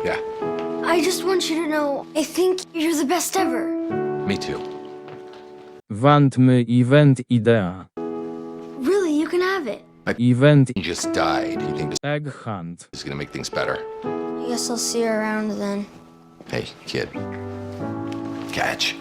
Yeah. I just want you to know, I think you're the best ever. Me too. Wantmy event idea. Really, you can have it. Event He just died. You think this egg hunt. is gonna make things better? I guess I'll see you around then. Hey, kid. Catch.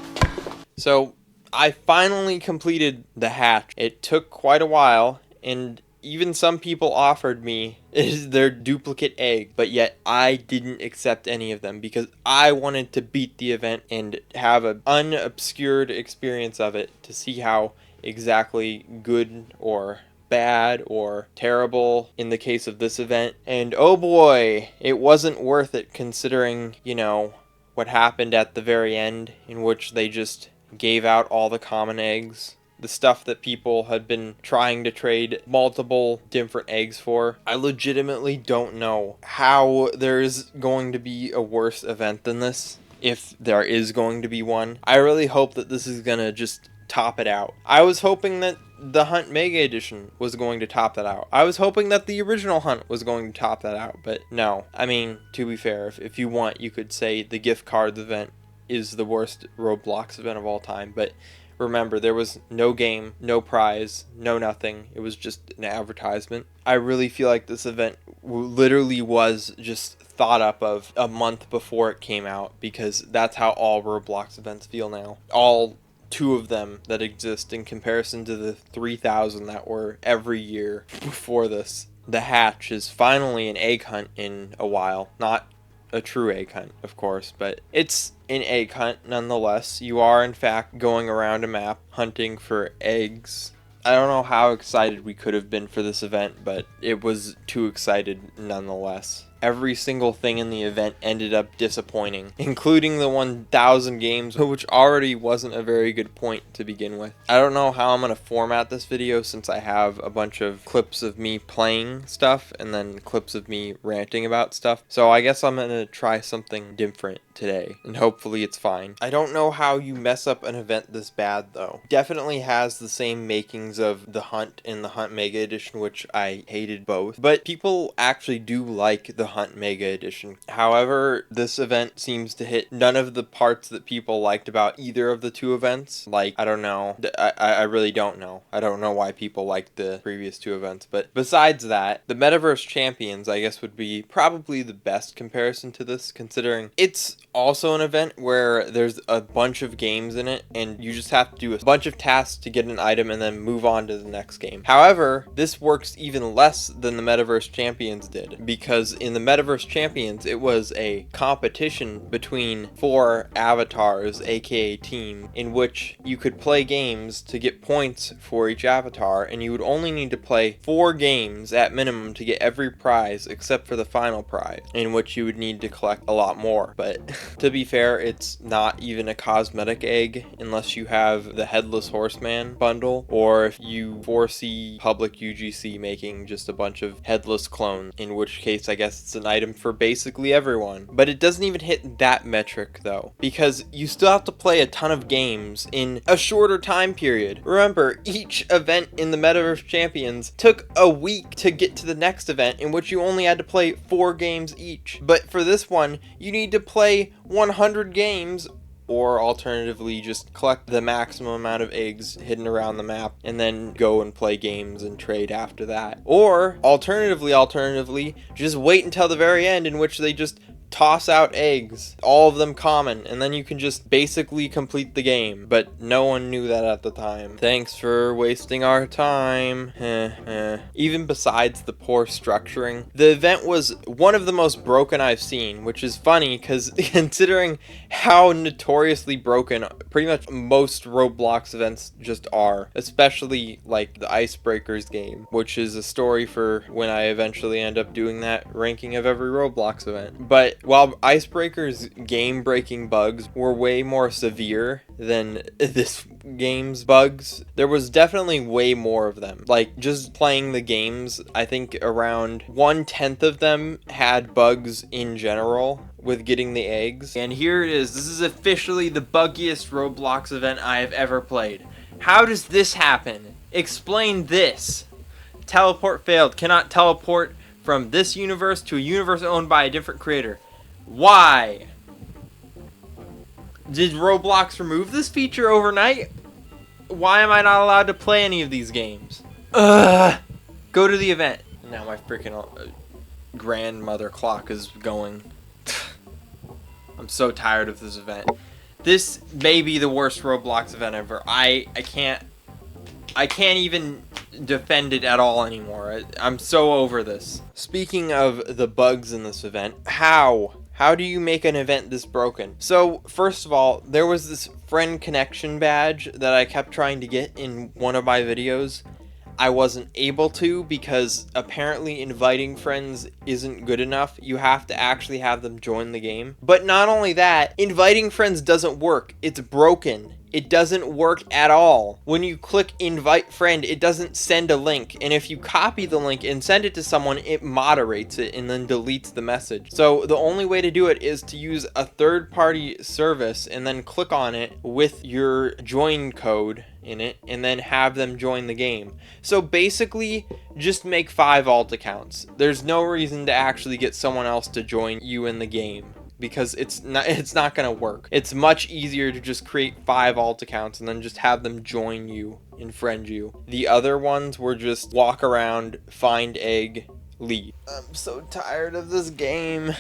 So I finally completed the hatch. It took quite a while, and even some people offered me their duplicate egg, but yet I didn't accept any of them because I wanted to beat the event and have an unobscured experience of it to see how exactly good or bad or terrible in the case of this event. And oh boy, it wasn't worth it considering, you know, what happened at the very end, in which they just gave out all the common eggs. The stuff that people had been trying to trade multiple different eggs for. I legitimately don't know how there's going to be a worse event than this, if there is going to be one. I really hope that this is gonna just top it out. I was hoping that the Hunt Mega Edition was going to top that out. I was hoping that the original Hunt was going to top that out, but no. I mean, to be fair, if you want, you could say the gift card event is the worst Roblox event of all time, but remember, there was no game, no prize, no nothing. It was just an advertisement. I really feel like this event literally was just thought up of a month before it came out, because that's how all Roblox events feel now. All 2 of them that exist in comparison to the 3,000 that were every year before this. The hatch is finally an egg hunt in a while. Not a true egg hunt, of course, but it's an egg hunt nonetheless. You are in fact going around a map hunting for eggs. I don't know how excited we could have been for this event, but it was too excited nonetheless. Every single thing in the event ended up disappointing, including the 1,000 games, which already wasn't a very good point to begin with. I don't know how I'm going to format this video, since I have a bunch of clips of me playing stuff and then clips of me ranting about stuff. So I guess I'm going to try something different today, and hopefully it's fine. I don't know how you mess up an event this bad though. Definitely has the same makings of the Hunt and the Hunt Mega Edition, which I hated both, but people actually do like the Hunt Mega Edition. However, this event seems to hit none of the parts that people liked about either of the 2 events. Like, I don't know. I really don't know. I don't know why people liked the previous 2 events, but besides that, the Metaverse Champions, I guess, would be probably the best comparison to this, considering it's also an event where there's a bunch of games in it, and you just have to do a bunch of tasks to get an item and then move on to the next game. However, this works even less than the Metaverse Champions did, because in the Metaverse Champions, it was a competition between 4 avatars, aka team, in which you could play games to get points for each avatar, and you would only need to play 4 games at minimum to get every prize except for the final prize, in which you would need to collect a lot more. But to be fair, it's not even a cosmetic egg unless you have the Headless Horseman bundle, or if you foresee public UGC making just a bunch of headless clones, in which case I guess it's an item for basically everyone. But it doesn't even hit that metric though, because you still have to play a ton of games in a shorter time period. Remember, each event in the Metaverse Champions took a week to get to the next event, in which you only had to play 4 games each. But for this one, you need to play 100 games, or alternatively just collect the maximum amount of eggs hidden around the map and then go and play games and trade after that. Or alternatively, just wait until the very end, in which they just toss out eggs, all of them common, and then you can just basically complete the game. But no one knew that at the time. Thanks for wasting our time. Even besides the poor structuring, the event was one of the most broken I've seen, which is funny because considering how notoriously broken pretty much most Roblox events just are, especially like the Icebreakers game, which is a story for when I eventually end up doing that ranking of every Roblox event. But while Icebreaker's game-breaking bugs were way more severe than this game's bugs, there was definitely way more of them. Like, just playing the games, I think around 1/10 of them had bugs in general with getting the eggs. And here it is. This is officially the buggiest Roblox event I have ever played. How does this happen? Explain this. Teleport failed. Cannot teleport from this universe to a universe owned by a different creator. Why? Did Roblox remove this feature overnight? Why am I not allowed to play any of these games? Ugh! Go to the event. Now my freaking grandmother clock is going. I'm so tired of this event. This may be the worst Roblox event ever. I can't even defend it at all anymore. I'm so over this. Speaking of the bugs in this event, how do you make an event this broken? So, first of all, there was this friend connection badge that I kept trying to get in one of my videos. I wasn't able to because apparently inviting friends isn't good enough. You have to actually have them join the game. But not only that, inviting friends doesn't work. It's broken. It doesn't work at all. When you click invite friend, it doesn't send a link. And if you copy the link and send it to someone, it moderates it and then deletes the message. So the only way to do it is to use a third-party service and then click on it with your join code in it and then have them join the game. So basically, just make 5 alt accounts. There's no reason to actually get someone else to join you in the game, because it's not gonna work. It's much easier to just create 5 alt accounts and then just have them join you and friend you. The other ones were just walk around, find egg, leave. I'm so tired of this game.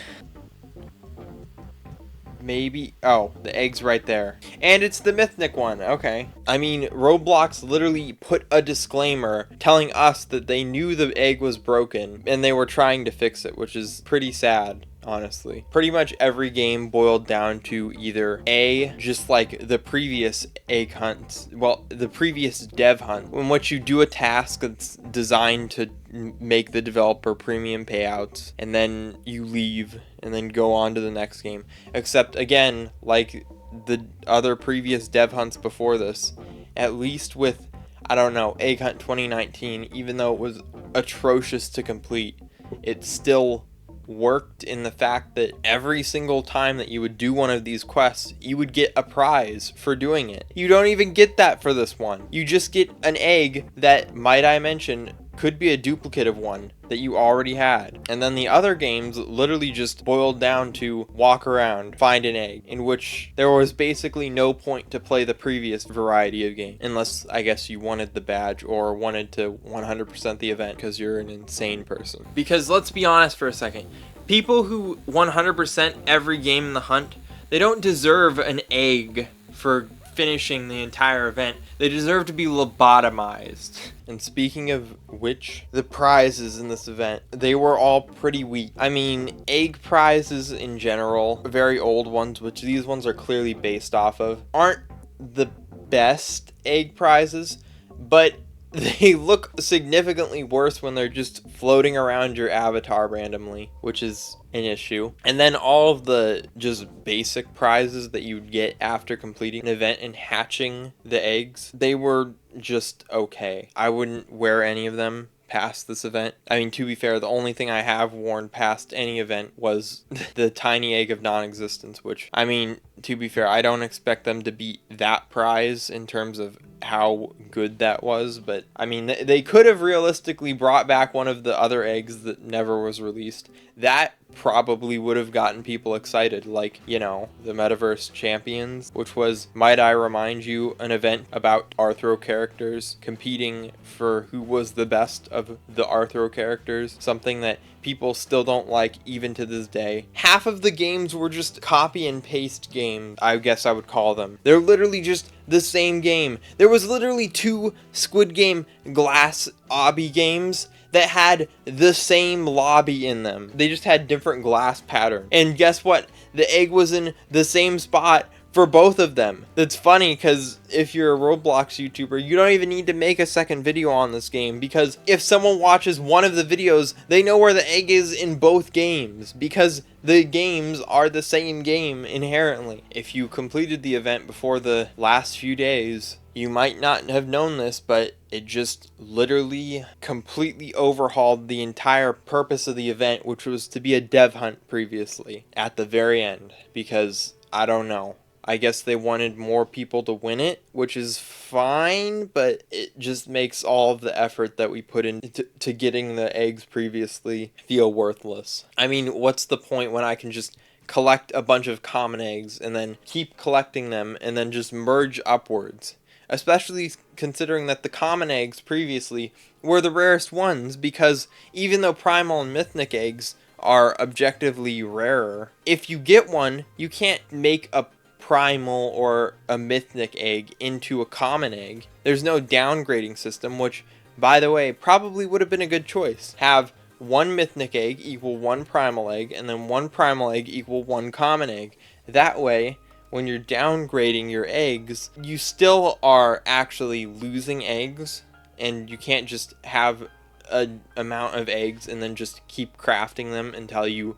Maybe, oh, the egg's right there. And it's the Mythnic one, okay. I mean, Roblox literally put a disclaimer telling us that they knew the egg was broken and they were trying to fix it, which is pretty sad. Honestly, pretty much every game boiled down to either A, just like the previous egg hunts, well, the previous dev hunt, in which you do a task that's designed to make the developer premium payouts, and then you leave and then go on to the next game. Except again, like the other previous dev hunts before this, at least with, I don't know, Egg Hunt 2019, even though it was atrocious to complete, it still worked in the fact that every single time that you would do one of these quests, you would get a prize for doing it. You don't even get that for this one. You just get an egg that, might I mention, could be a duplicate of one that you already had. And then the other games literally just boiled down to walk around, find an egg, in which there was basically no point to play the previous variety of game, unless I guess you wanted the badge or wanted to 100% the event because you're an insane person. Because let's be honest for a second, people who 100% every game in the hunt, they don't deserve an egg for finishing the entire event. They deserve to be lobotomized. And speaking of which, the prizes in this event, they were all pretty weak. I mean, egg prizes in general, very old ones, which these ones are clearly based off of, aren't the best egg prizes, but they look significantly worse when they're just floating around your avatar randomly, which is an issue. And then all of the just basic prizes that you'd get after completing an event and hatching the eggs, they were just okay. I wouldn't wear any of them past this event. I mean, to be fair, the only thing I have worn past any event was the tiny egg of non-existence, which, I mean, to be fair, I don't expect them to beat that prize in terms of how good that was, but I mean, they could have realistically brought back one of the other eggs that never was released. That probably would have gotten people excited, like, you know, the Metaverse Champions, which was, might I remind you, an event about Arthro characters competing for who was the best of the Arthro characters, something that people still don't like even to this day. Half of the games were just copy and paste games, I guess I would call them. They're literally just the same game. There was literally 2 Squid Game glass obby games that had the same lobby in them. They just had different glass patterns. And guess what? The egg was in the same spot for both of them. That's funny because if you're a Roblox YouTuber, you don't even need to make a second video on this game, because if someone watches one of the videos, they know where the egg is in both games, because the games are the same game inherently. If you completed the event before the last few days, you might not have known this, but it just literally completely overhauled the entire purpose of the event, which was to be a dev hunt previously at the very end, because I don't know. I guess they wanted more people to win it, which is fine, but it just makes all of the effort that we put into getting the eggs previously feel worthless. I mean, what's the point when I can just collect a bunch of common eggs and then keep collecting them and then just merge upwards. Especially considering that the common eggs previously were the rarest ones, because even though primal and mythic eggs are objectively rarer, if you get one, you can't make a primal or a mythic egg into a common egg. There's no downgrading system, which, by the way, probably would have been a good choice. Have one mythic egg equal one primal egg, and then one primal egg equal one common egg. That way, when you're downgrading your eggs, you still are actually losing eggs, and you can't just have an amount of eggs and then just keep crafting them until you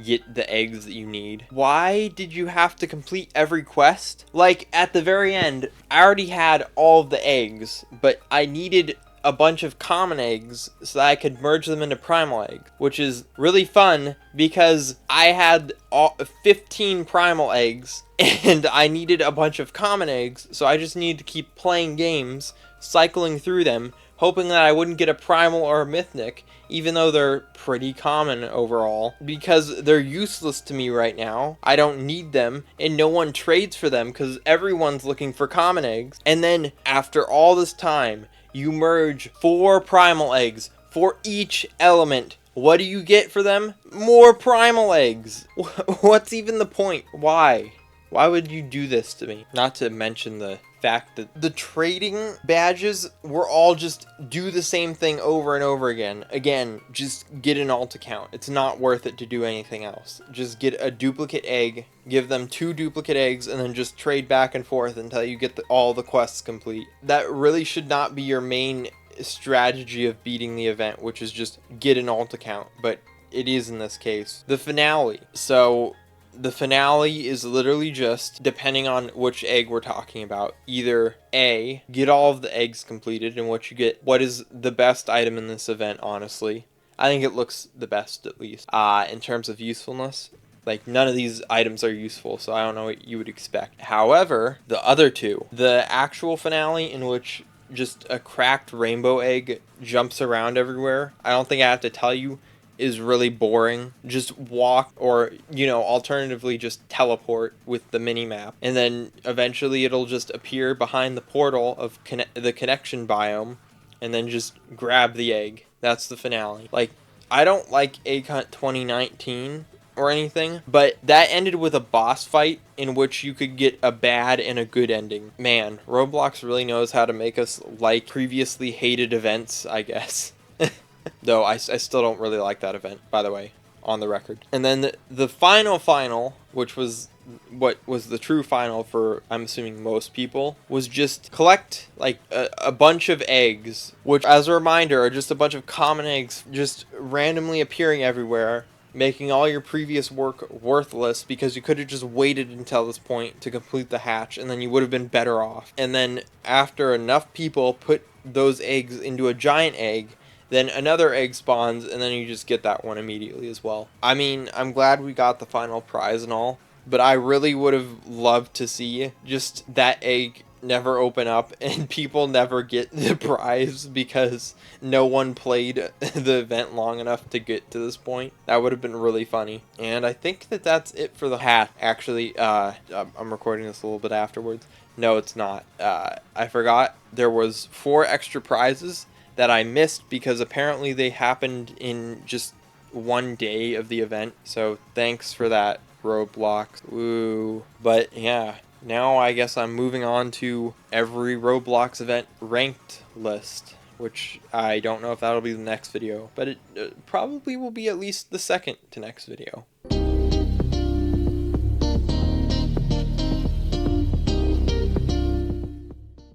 get the eggs that you need. Why did you have to complete every quest? Like, at the very end, I already had all of the eggs, but I needed a bunch of common eggs so that I could merge them into primal eggs, which is really fun because I had 15 primal eggs and I needed a bunch of common eggs, so I just needed to keep playing games, cycling through them, hoping that I wouldn't get a primal or a mythic, even though they're pretty common overall, because they're useless to me right now. I don't need them, and no one trades for them because everyone's looking for common eggs. And then after all this time, you merge 4 primal eggs for each element. What do you get for them? More primal eggs. What's even the point? Why? Why would you do this to me? Not to mention the fact that the trading badges were all just do the same thing over and over again. Again, just get an alt account. It's not worth it to do anything else. Just get a duplicate egg, give them 2 duplicate eggs, and then just trade back and forth until you get all the quests complete. That really should not be your main strategy of beating the event, which is just get an alt account, but it is in this case. The finale. So the finale is literally just, depending on which egg we're talking about, either A, get all of the eggs completed, in which you get what is the best item in this event, honestly. I think it looks the best, at least. In terms of usefulness, like, none of these items are useful, so I don't know what you would expect. However, the other two, the actual finale, in which just a cracked rainbow egg jumps around everywhere, I don't think I have to tell you, is really boring. Just walk, or, alternatively just teleport with the mini-map. And then eventually it'll just appear behind the portal of the connection biome, and then just grab the egg. That's the finale. Like, I don't like Egg Hunt 2019 or anything, but that ended with a boss fight in which you could get a bad and a good ending. Man, Roblox really knows how to make us like previously hated events, I guess. Though I still don't really like that event, by the way, on the record. And then the final, which was what was the true final for, I'm assuming, most people, was just collect like a bunch of eggs, which, as a reminder, are just a bunch of common eggs just randomly appearing everywhere, making all your previous work worthless because you could have just waited until this point to complete the hatch, and then you would have been better off. And then after enough people put those eggs into a giant egg, then another egg spawns, and then you just get that one immediately as well. I mean, I'm glad we got the final prize and all, but I really would have loved to see just that egg never open up and people never get the prize because no one played the event long enough to get to this point. That would have been really funny. And I think that that's it for the hat. Actually, I'm recording this a little bit afterwards. No, it's not. I forgot there was 4 extra prizes that I missed because apparently they happened in just one day of the event. So thanks for that, Roblox. Woo. But yeah, now I guess I'm moving on to every Roblox event ranked list, which I don't know if that'll be the next video, but it probably will be at least the second to next video.